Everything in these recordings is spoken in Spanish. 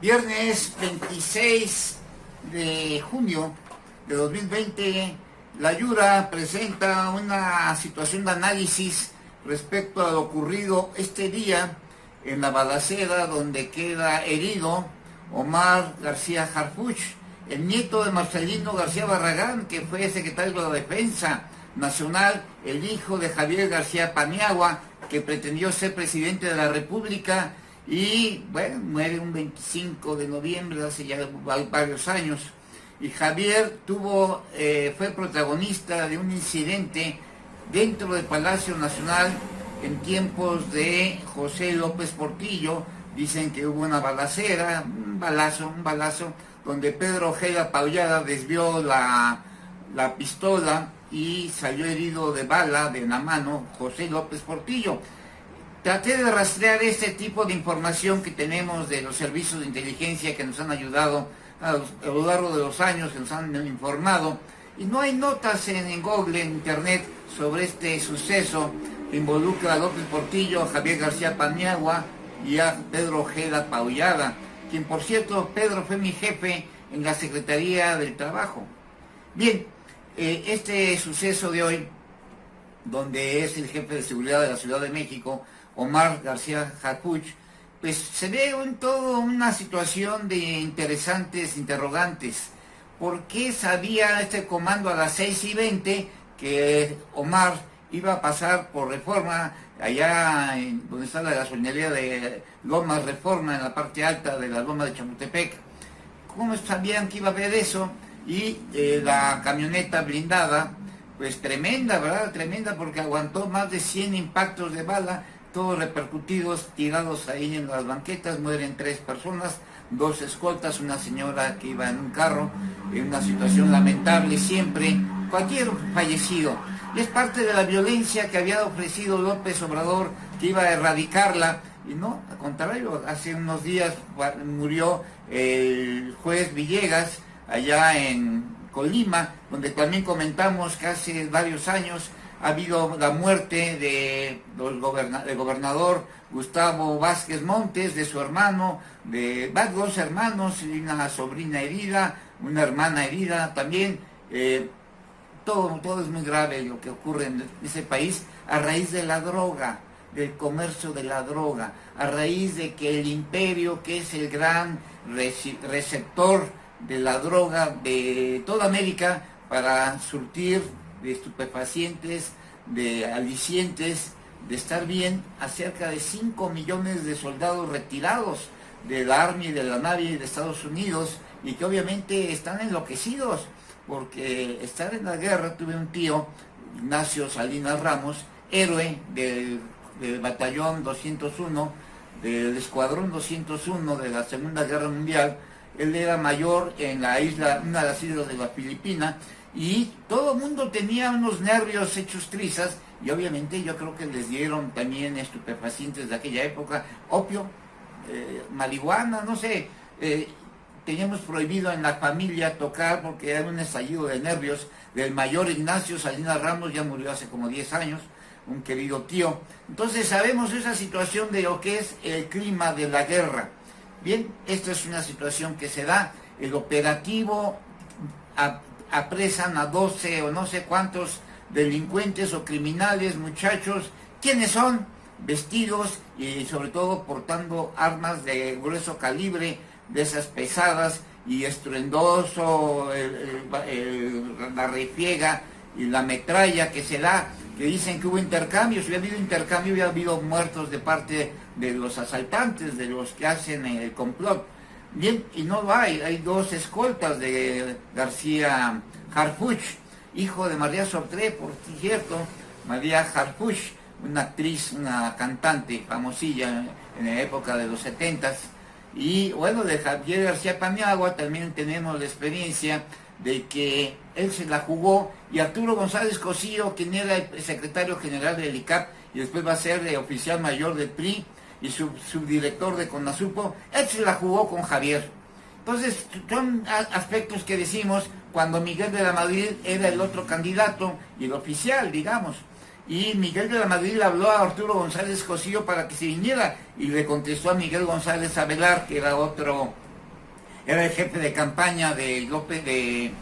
Viernes 26 de junio de 2020, la Yura presenta una situación de análisis respecto a lo ocurrido este día en la balacera donde queda herido Omar García Harfuch, el nieto de Marcelino García Barragán, que fue secretario de la Defensa Nacional, el hijo de Javier García Paniagua, que pretendió ser presidente de la República y, bueno, muere un 25 de noviembre, hace ya varios años. Y Javier fue protagonista de un incidente dentro del Palacio Nacional en tiempos de José López Portillo. Dicen que hubo una balacera, un balazo, donde Pedro Ojeda Paullada desvió la pistola y salió herido de bala de la mano José López Portillo. Traté de rastrear este tipo de información que tenemos de los servicios de inteligencia que nos han ayudado a lo largo de los años, que nos han informado, y no hay notas en Google, en Internet, sobre este suceso que involucra a López Portillo, a Javier García Paniagua y a Pedro Ojeda Paullada, quien, por cierto, Pedro fue mi jefe en la Secretaría del Trabajo. Bien, este suceso de hoy, donde es el jefe de seguridad de la Ciudad de México, Omar García Harfuch, pues se ve en todo una situación de interesantes interrogantes. ¿Por qué sabía este comando a las 6:20 que Omar iba a pasar por Reforma, allá donde está la gasolinería de Lomas Reforma, en la parte alta de la Loma de Chapultepec? ¿Cómo sabían que iba a haber eso? Y la camioneta blindada, pues tremenda, ¿verdad? Tremenda, porque aguantó más de 100 impactos de bala, todos repercutidos, tirados ahí en las banquetas. Mueren 3 personas, 2 escoltas, una señora que iba en un carro, en una situación lamentable siempre, cualquier fallecido. Y es parte de la violencia que había ofrecido López Obrador, que iba a erradicarla, y no, al contrario. Hace unos días murió el juez Villegas, allá en Colima, donde también comentamos que hace varios años ha habido la muerte del gobernador Gustavo Vázquez Montes, de su hermano, de 2 hermanos, y una sobrina herida, una hermana herida también. Todo es muy grave lo que ocurre en ese país a raíz de la droga, del comercio de la droga, a raíz de que el imperio, que es el gran receptor de la droga de toda América, para surtir de estupefacientes, de alicientes, de estar bien, a cerca de 5 millones de soldados retirados de la Army, de la Navy de Estados Unidos, y que obviamente están enloquecidos, porque estar en la guerra. Tuve un tío, Ignacio Salinas Ramos, héroe del batallón 201, del escuadrón 201 de la Segunda Guerra Mundial. Él era mayor en una de las islas de la Filipina, y todo el mundo tenía unos nervios hechos trizas, y obviamente yo creo que les dieron también estupefacientes de aquella época, opio, marihuana, no sé. Teníamos prohibido en la familia tocar porque era un estallido de nervios del mayor Ignacio Salinas Ramos. Ya murió hace como 10 años, un querido tío. Entonces sabemos esa situación de lo que es el clima de la guerra. Bien, esta es una situación que se da. El operativo, apresan a 12 o no sé cuántos delincuentes o criminales, muchachos. ¿Quiénes son? Vestidos y sobre todo portando armas de grueso calibre, de esas pesadas, y estruendoso la refriega y la metralla que se da, que dicen que hubo intercambios. Si hubiera habido intercambio, hubiera habido muertos de parte de los asaltantes, de los que hacen el complot. Bien, y no lo hay. Hay 2 escoltas de García Harfuch, hijo de María Sortré, por cierto. María Harfuch, una actriz, una cantante famosilla en la época de los 70s. Y bueno, de Javier García Paniagua también tenemos la experiencia de que él se la jugó, y Arturo González Cosío, quien era el secretario general del ICAP y después va a ser oficial mayor del PRI y subdirector de CONASUPO, él se la jugó con Javier. Entonces son aspectos que decimos cuando Miguel de la Madrid era el otro candidato y el oficial, digamos. Y Miguel de la Madrid le habló a Arturo González Cosío para que se viniera, y le contestó a Miguel González Avelar, que era otro era el jefe de campaña de López, de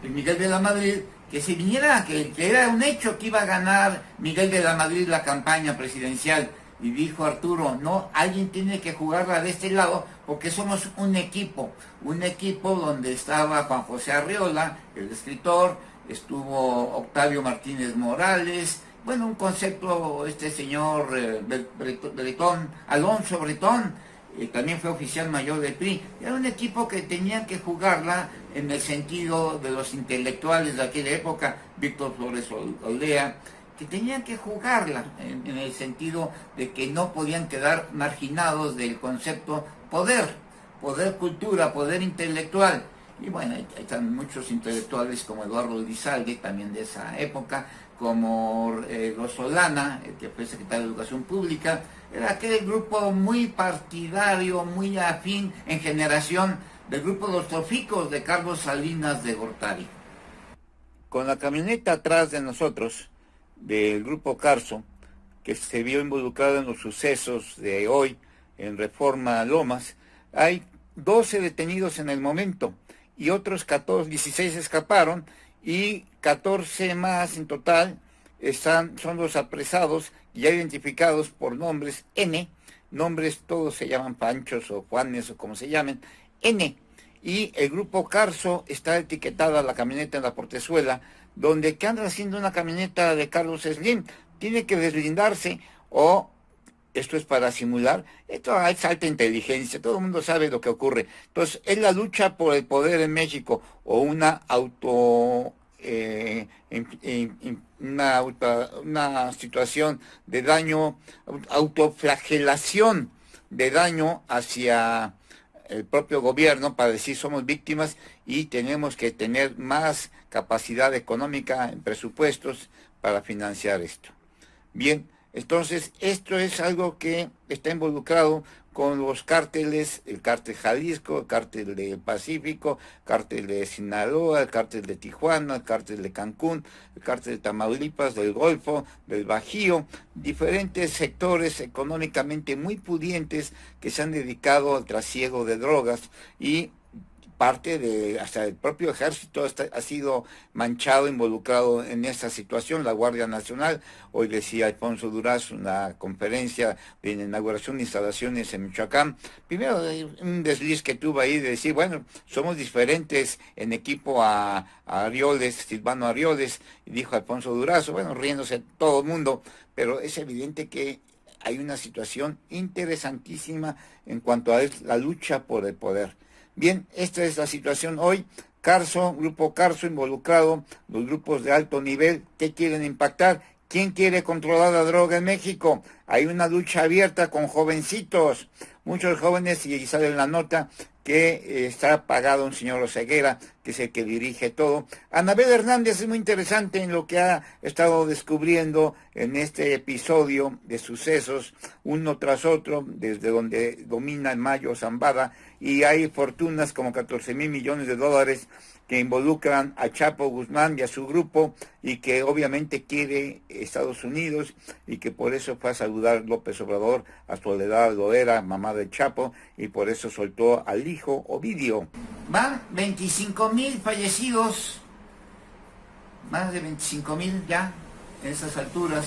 Miguel de la Madrid, que si viniera, que era un hecho que iba a ganar Miguel de la Madrid la campaña presidencial. Y dijo Arturo, no, alguien tiene que jugarla de este lado porque somos un equipo donde estaba Juan José Arriola, el escritor, estuvo Octavio Martínez Morales, bueno, un concepto, este señor Bretón, Alonso Bretón, también fue oficial mayor del PRI. Era un equipo que tenía que jugarla en el sentido de los intelectuales de aquella época, Víctor Flores Oldea, que tenían que jugarla en el sentido de que no podían quedar marginados del concepto poder, cultura, poder intelectual. Y bueno, ahí están muchos intelectuales como Eduardo Lizalde, también de esa época, como Solana, el que fue secretario de Educación Pública. Era aquel grupo muy partidario, muy afín en generación del grupo Los Troficos de Carlos Salinas de Gortari. Con la camioneta atrás de nosotros, del grupo Carso, que se vio involucrado en los sucesos de hoy en Reforma Lomas, hay 12 detenidos en el momento y otros 16 escaparon y 14 más en total son los apresados ya identificados por nombres N, nombres todos se llaman Panchos o Juanes o como se llamen, N. Y el grupo Carso está etiquetada la camioneta en la portezuela, donde ¿qué anda haciendo una camioneta de Carlos Slim? Tiene que deslindarse o esto es para simular. Esto es alta inteligencia, todo el mundo sabe lo que ocurre. Entonces, es la lucha por el poder en México o una una situación de daño, autoflagelación de daño hacia el propio gobierno para decir somos víctimas y tenemos que tener más capacidad económica en presupuestos para financiar esto. Bien, entonces esto es algo que está involucrado con los cárteles, el cártel Jalisco, el cártel del Pacífico, el cártel de Sinaloa, el cártel de Tijuana, el cártel de Cancún, el cártel de Tamaulipas, del Golfo, del Bajío, diferentes sectores económicamente muy pudientes que se han dedicado al trasiego de drogas y parte de, hasta el propio ejército ha sido manchado, involucrado en esta situación, la Guardia Nacional. Hoy decía Alfonso Durazo en la conferencia de inauguración de instalaciones en Michoacán, primero un desliz que tuvo ahí de decir, bueno, somos diferentes en equipo a Arioles, Silvano Arioles, y dijo Alfonso Durazo, bueno, riéndose todo el mundo, pero es evidente que hay una situación interesantísima en cuanto a la lucha por el poder. Bien, esta es la situación hoy. Carso, grupo Carso involucrado, los grupos de alto nivel, ¿qué quieren impactar? ¿Quién quiere controlar la droga en México? Hay una lucha abierta con jovencitos, muchos jóvenes, y sale en la nota que está pagado un señor Oseguera, que es el que dirige todo. Anabel Hernández es muy interesante en lo que ha estado descubriendo en este episodio de sucesos, uno tras otro, desde donde domina en Mayo Zambada, y hay fortunas como 14,000 millones de dólares que involucran a Chapo Guzmán y a su grupo, y que obviamente quiere Estados Unidos, y que por eso fue a saludar López Obrador a Soledad Loera, mamá de Chapo, y por eso soltó al hijo Ovidio. Van 25,000 fallecidos, más de 25,000 ya en esas alturas,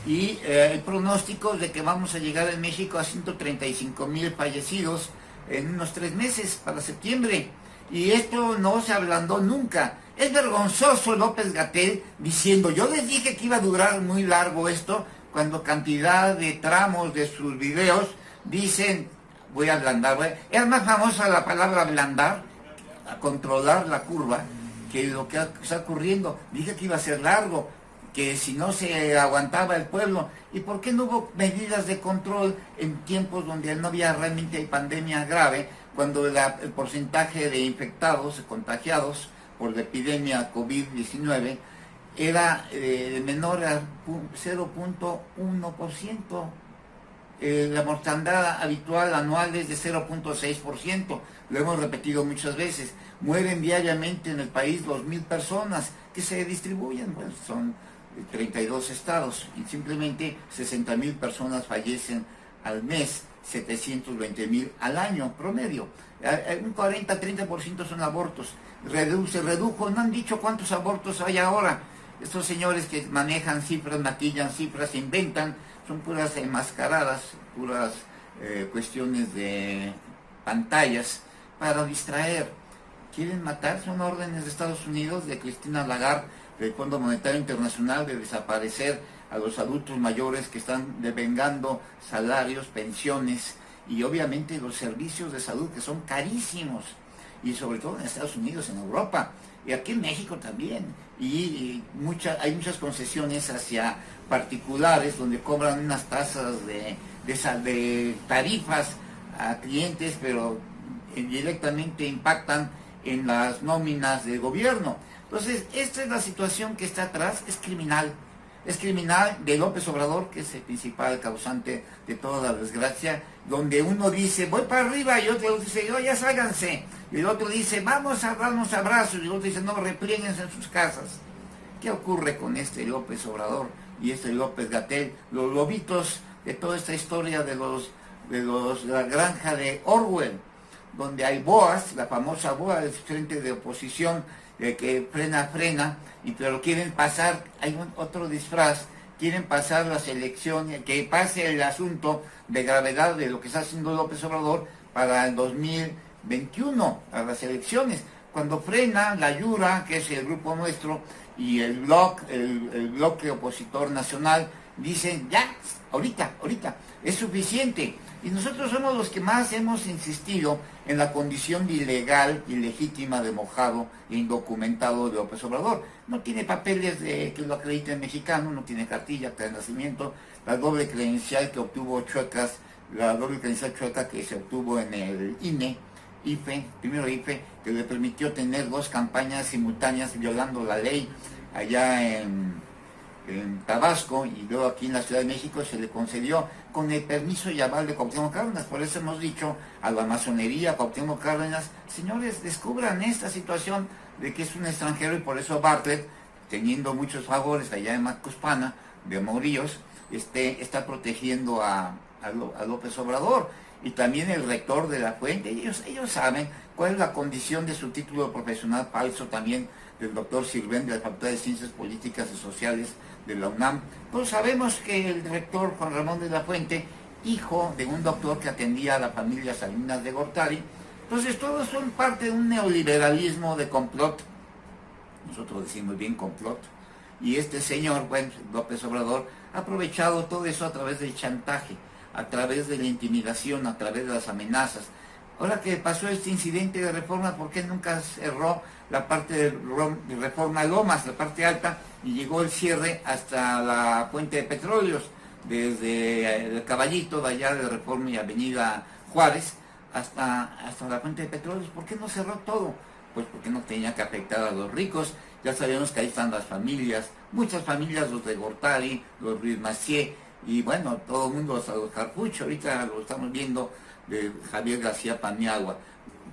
y el pronóstico de que vamos a llegar en México a 135,000 fallecidos en unos 3 meses, para septiembre. Y esto no se ablandó nunca. Es vergonzoso López-Gatell diciendo, yo les dije que iba a durar muy largo esto, cuando cantidad de tramos de sus videos dicen, voy a ablandar. Es más famosa la palabra ablandar, a controlar la curva, que lo que está ocurriendo. Dije que iba a ser largo, que si no se aguantaba el pueblo. ¿Y por qué no hubo medidas de control en tiempos donde no había realmente pandemia grave, cuando el porcentaje de infectados, contagiados por la epidemia COVID-19 era menor a 0.1%? La mortandad habitual anual es de 0.6%, lo hemos repetido muchas veces. Mueren diariamente en el país 2,000 personas que se distribuyen, bueno, son 32 estados, y simplemente 60,000 personas fallecen al mes, 720,000 al año promedio. Un 40-30% son abortos. Se redujo, no han dicho cuántos abortos hay ahora. Estos señores que manejan cifras, maquillan cifras, inventan, son puras enmascaradas, puras cuestiones de pantallas para distraer. Quieren matar, son órdenes de Estados Unidos, de Cristina Lagarde, del Fondo Monetario Internacional, de desaparecer a los adultos mayores que están devengando salarios, pensiones y obviamente los servicios de salud que son carísimos, y sobre todo en Estados Unidos, en Europa, y aquí en México también, y hay muchas concesiones hacia particulares donde cobran unas tasas de tarifas a clientes, pero directamente impactan en las nóminas del gobierno. Entonces, esta es la situación que está atrás, es criminal de López Obrador, que es el principal causante de toda la desgracia, donde uno dice, voy para arriba, y otro dice, ya sálganse, y el otro dice, vamos a darnos abrazos, y el otro dice, no, replieguense en sus casas. ¿Qué ocurre con este López Obrador y este López-Gatell? Los lobitos de toda esta historia de la granja de Orwell, donde hay boas, la famosa boa del frente de oposición, que frena, pero quieren pasar, hay otro disfraz, quieren pasar las elecciones, que pase el asunto de gravedad de lo que está haciendo López Obrador para el 2021, a las elecciones. Cuando frena la Yura, que es el grupo nuestro, y el bloque opositor nacional, dicen, ya, ahorita, es suficiente. Y nosotros somos los que más hemos insistido en la condición de ilegal, ilegítima, de mojado e indocumentado de López Obrador. No tiene papeles que lo acrediten mexicano, no tiene cartilla, acta de nacimiento, la doble credencial que obtuvo chueca que se obtuvo en el primero IFE, que le permitió tener 2 campañas simultáneas violando la ley allá en Tabasco, y luego aquí en la Ciudad de México se le concedió con el permiso y aval de Cuauhtémoc Cárdenas. Por eso hemos dicho a la masonería, a Cuauhtémoc Cárdenas, señores, descubran esta situación de que es un extranjero, y por eso Bartlett, teniendo muchos favores allá en Macuspana, de Morillos, está protegiendo a López Obrador. Y también el rector de la Fuente, ellos saben cuál es la condición de su título profesional falso también, del doctor Sirven, de la Facultad de Ciencias Políticas y Sociales de la UNAM. Pues sabemos que el rector Juan Ramón de la Fuente, hijo de un doctor que atendía a la familia Salinas de Gortari, entonces todos son parte de un neoliberalismo de complot, nosotros decimos bien complot, y este señor, López Obrador, ha aprovechado todo eso a través del chantaje, a través de la intimidación, a través de las amenazas. Ahora que pasó este incidente de Reforma, ¿por qué nunca cerró la parte de Reforma Lomas, la parte alta, y llegó el cierre hasta la Fuente de Petróleos, desde el Caballito de allá de Reforma y Avenida Juárez, hasta la Fuente de Petróleos? ¿Por qué no cerró todo? Pues porque no tenía que afectar a los ricos. Ya sabemos que ahí están las familias, muchas familias, los de Gortari, los Ruiz Massieu, y bueno, todo el mundo, hasta los Carpucho, ahorita lo estamos viendo, de Javier García Paniagua.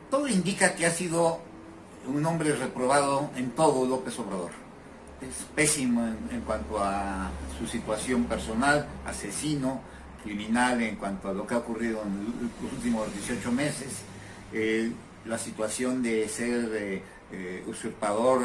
Todo indica que ha sido un hombre reprobado en todo López Obrador. Es pésimo en cuanto a su situación personal, asesino, criminal en cuanto a lo que ha ocurrido en los últimos 18 meses, la situación de ser usurpador,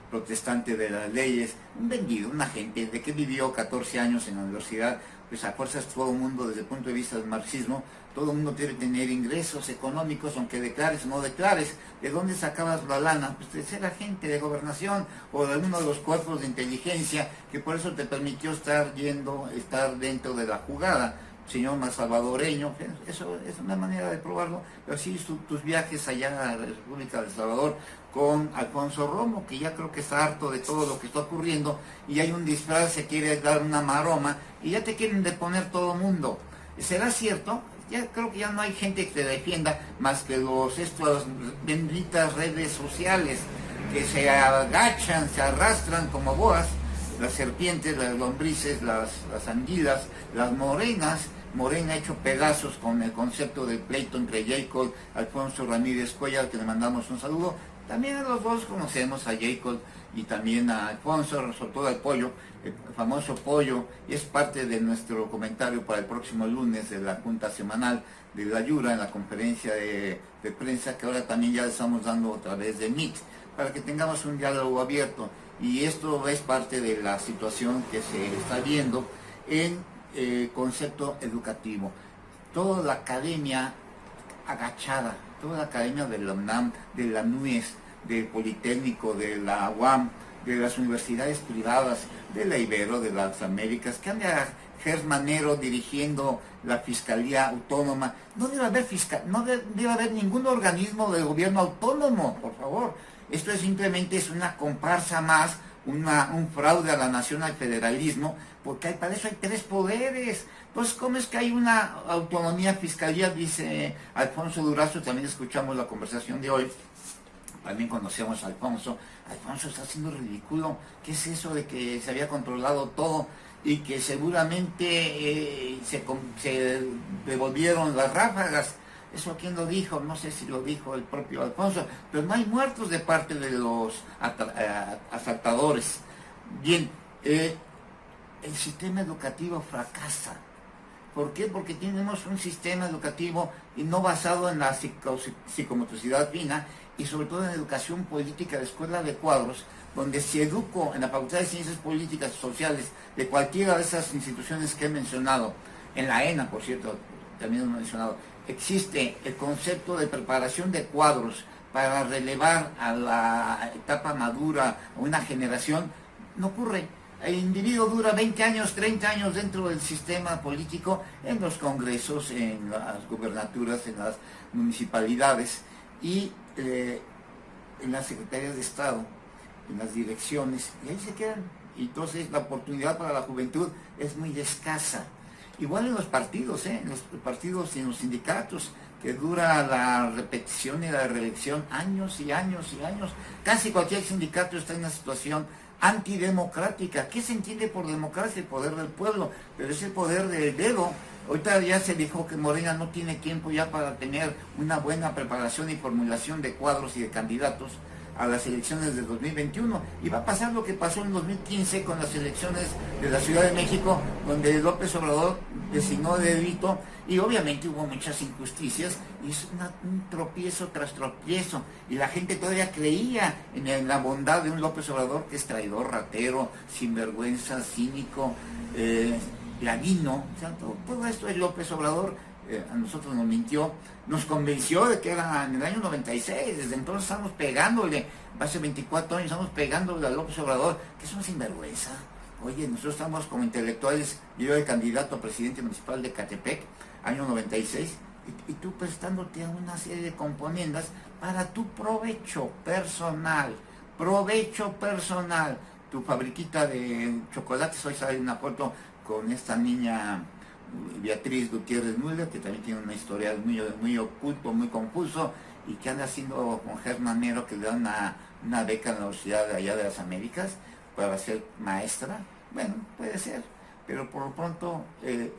protestante de las leyes, un vendido, un agente, de que vivió 14 años en la universidad, pues a fuerzas todo el mundo, desde el punto de vista del marxismo, todo el mundo debe tener ingresos económicos, aunque declares o no declares. ¿De dónde sacabas la lana? Pues de ser agente de gobernación o de uno de los cuerpos de inteligencia, que por eso te permitió estar dentro de la jugada. Señor más salvadoreño, eso es una manera de probarlo, pero sí tus viajes allá a la República de El Salvador con Alfonso Romo, que ya creo que está harto de todo lo que está ocurriendo, y hay un disfraz, se quiere dar una maroma, y ya te quieren deponer todo mundo. ¿Será cierto? Ya creo que ya no hay gente que te defienda más que estas benditas redes sociales que se agachan, se arrastran como boas, las serpientes, las lombrices, las anguilas, las morenas. Morena ha hecho pedazos con el concepto del pleito entre Jacob Alfonso Ramírez Cuellar, que le mandamos un saludo. También a los dos conocemos a Jacob y también a Alfonso, sobre todo al Pollo, el famoso Pollo, y es parte de nuestro comentario para el próximo lunes de la Junta Semanal de la Yura en la conferencia de prensa, que ahora también ya estamos dando a través de Meet, para que tengamos un diálogo abierto. Y esto es parte de la situación que se está viendo en concepto educativo. Toda la academia agachada, toda la academia de la UNAM, de la NUES, del Politécnico, de la UAM, de las universidades privadas, de la Ibero, de las Américas, que anda Gers Manero dirigiendo la Fiscalía Autónoma. No debe haber ningún organismo del gobierno autónomo, por favor. Esto simplemente es una comparsa más, un fraude a la nación, al federalismo, porque para eso hay 3 poderes. Entonces, ¿cómo es que hay una autonomía fiscalía? Dice Alfonso Durazo, también escuchamos la conversación de hoy, también conocemos a Alfonso. Alfonso está haciendo ridículo. ¿Qué es eso de que se había controlado todo y que seguramente se devolvieron las ráfagas? ¿Eso quién lo dijo? No sé si lo dijo el propio Alfonso, pero no hay muertos de parte de los asaltadores. Bien, el sistema educativo fracasa. ¿Por qué? Porque tenemos un sistema educativo y no basado en la psicomotricidad fina y sobre todo en educación política de escuela de cuadros, donde se educó en la Facultad de Ciencias Políticas y Sociales de cualquiera de esas instituciones que he mencionado, en la ENA, por cierto, también lo he mencionado, existe el concepto de preparación de cuadros para relevar a la etapa madura a una generación. No ocurre. El individuo dura 20 años, 30 años dentro del sistema político, en los congresos, en las gubernaturas, en las municipalidades y en las secretarías de Estado, en las direcciones, y ahí se quedan. Entonces la oportunidad para la juventud es muy escasa. Igual en los partidos, en los partidos y en los sindicatos, que dura la repetición y la reelección años y años y años. Casi cualquier sindicato está en una situación antidemocrática. ¿Qué se entiende por democracia? El poder del pueblo, pero es el poder del dedo. Ahorita ya se dijo que Morena no tiene tiempo ya para tener una buena preparación y formulación de cuadros y de candidatos a las elecciones de 2021, y va a pasar lo que pasó en 2015 con las elecciones de la Ciudad de México, donde López Obrador designó de delito y obviamente hubo muchas injusticias y es un tropiezo tras tropiezo, y la gente todavía creía en la bondad de un López Obrador que es traidor, ratero, sinvergüenza, cínico, ladino. O sea, todo esto es López Obrador. A nosotros nos mintió, nos convenció de que era en el año 96, desde entonces estamos pegándole, hace 24 años estamos pegándole a López Obrador, que es una sinvergüenza. Oye, nosotros estamos como intelectuales, yo era el candidato a presidente municipal de Catepec, año 96, y tú prestándote a una serie de componendas para tu provecho personal, tu fabriquita de chocolates. Hoy sale una foto con esta niña Beatriz Gutiérrez Müller, que también tiene una historia muy oculto, muy confuso, y que anda haciendo con Gers Manero, que le da una beca en la Universidad de allá de las Américas para ser maestra. Bueno, puede ser, pero por lo pronto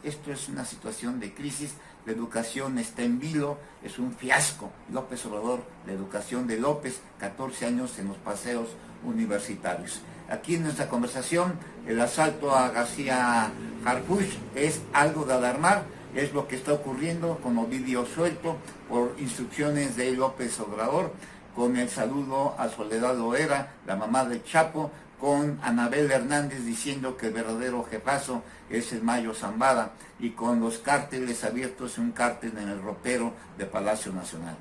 esto es una situación de crisis. La educación está en vilo, es un fiasco. López Obrador, la educación de López, 14 años en los paseos universitarios. Aquí en nuestra conversación, el asalto a García Harfuch es algo de alarmar, es lo que está ocurriendo con Ovidio suelto por instrucciones de López Obrador, con el saludo a Soledad Loera, la mamá del Chapo, con Anabel Hernández diciendo que el verdadero jefazo es el Mayo Zambada, y con los cárteles abiertos, un cártel en el ropero de Palacio Nacional.